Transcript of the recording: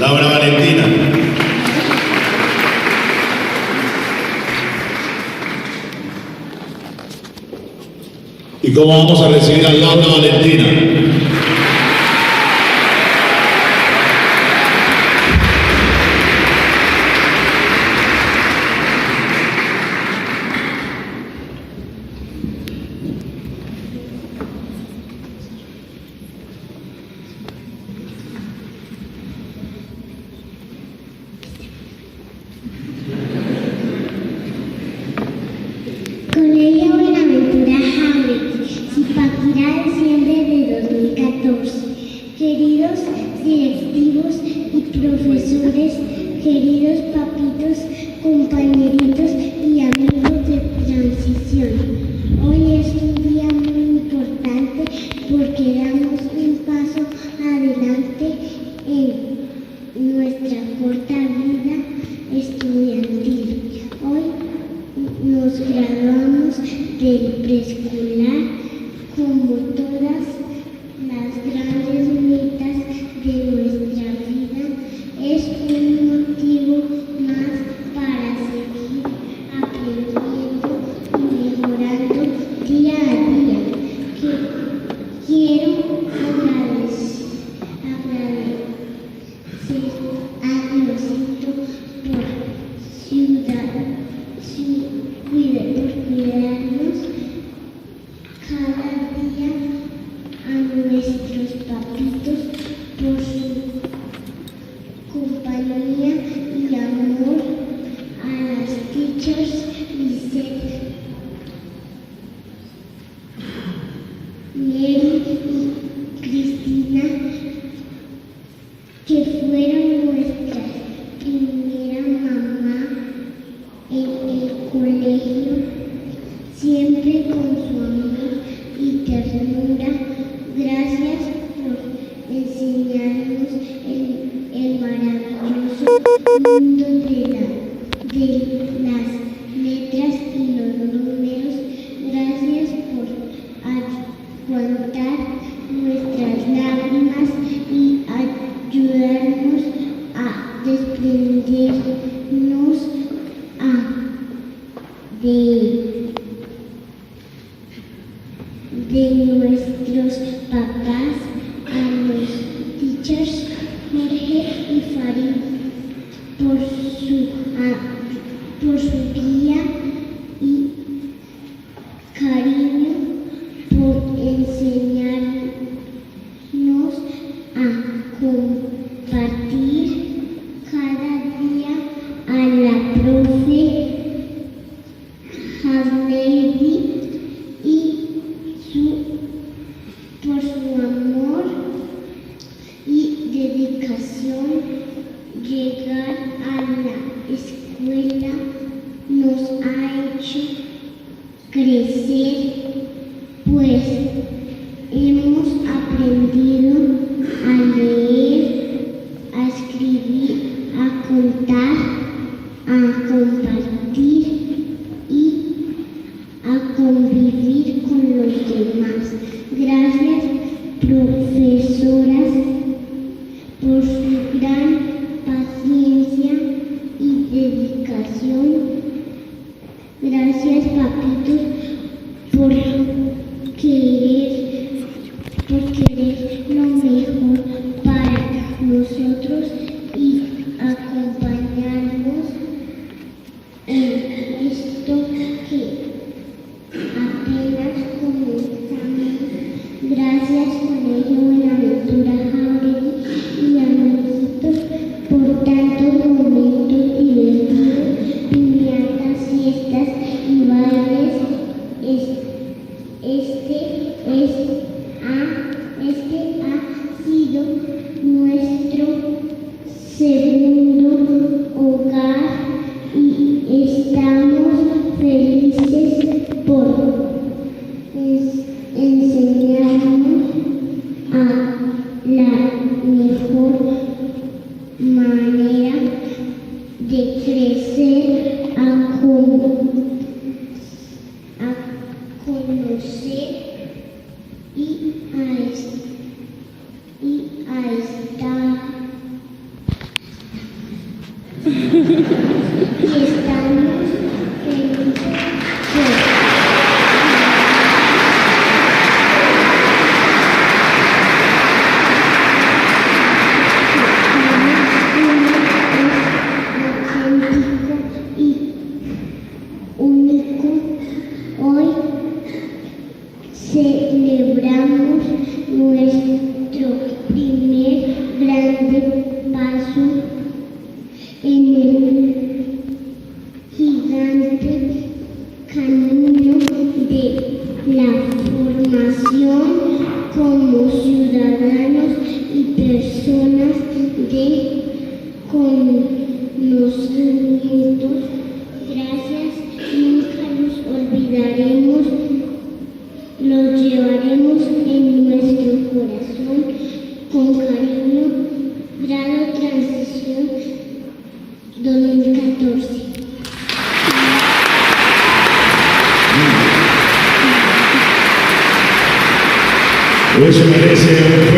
Laura Valentina. ¿Y cómo vamos a recibir a Laura Valentina? Colegio Buenaventura Jauregui, Zipaquirá, diciembre de 2014. Queridos directivos y profesores, queridos papitos, compañeritos y amigos de transición, hoy es un día muy importante porque damos un paso adelante en nuestra corta vida estudiantil. Hoy nos graduamos del preescolar como todas las grandes metas de nuestra vida. Es un motivo más para seguir aprendiendo y mejorando día a día. Quiero agradecer a Diosito por cuidarnos cada día, a nuestros papitos por su compañía y amor, a las teachers Lisette, Mary y Cristina, que fueron nuestra primera mamá en el colegio, siempre con su amor y ternura. Gracias por enseñarnos el maravilloso mundo de las letras y los números. Gracias por aguantar nuestras lágrimas y ayudarnos a desprendernos de nuestros papás, a los teachers Jorge y Farid por su guía y cariño, por enseñarnos a compartir cada día, a la profe Hasneidy por su amor y dedicación. Llegar a la escuela nos ha hecho crecer, pues hemos aprendido a leer, a escribir, a contar, a compartir y a convivir con los demás. Gracias, profesoras, por su gran paciencia y dedicación. Gracias, papitos, por querer lo mejor para nosotros y acompañarnos en esto que apenas comenzamos. Gracias, Colegio Buenaventura Jauregui y amiguitos, por tantos momentos divertidos, piñatas, fiestas y bailes. Este ha sido nuestro segundo conocimientos. Gracias, nunca los olvidaremos, los llevaremos en nuestro corazón con cariño. Grado Transición 2014. Eso merece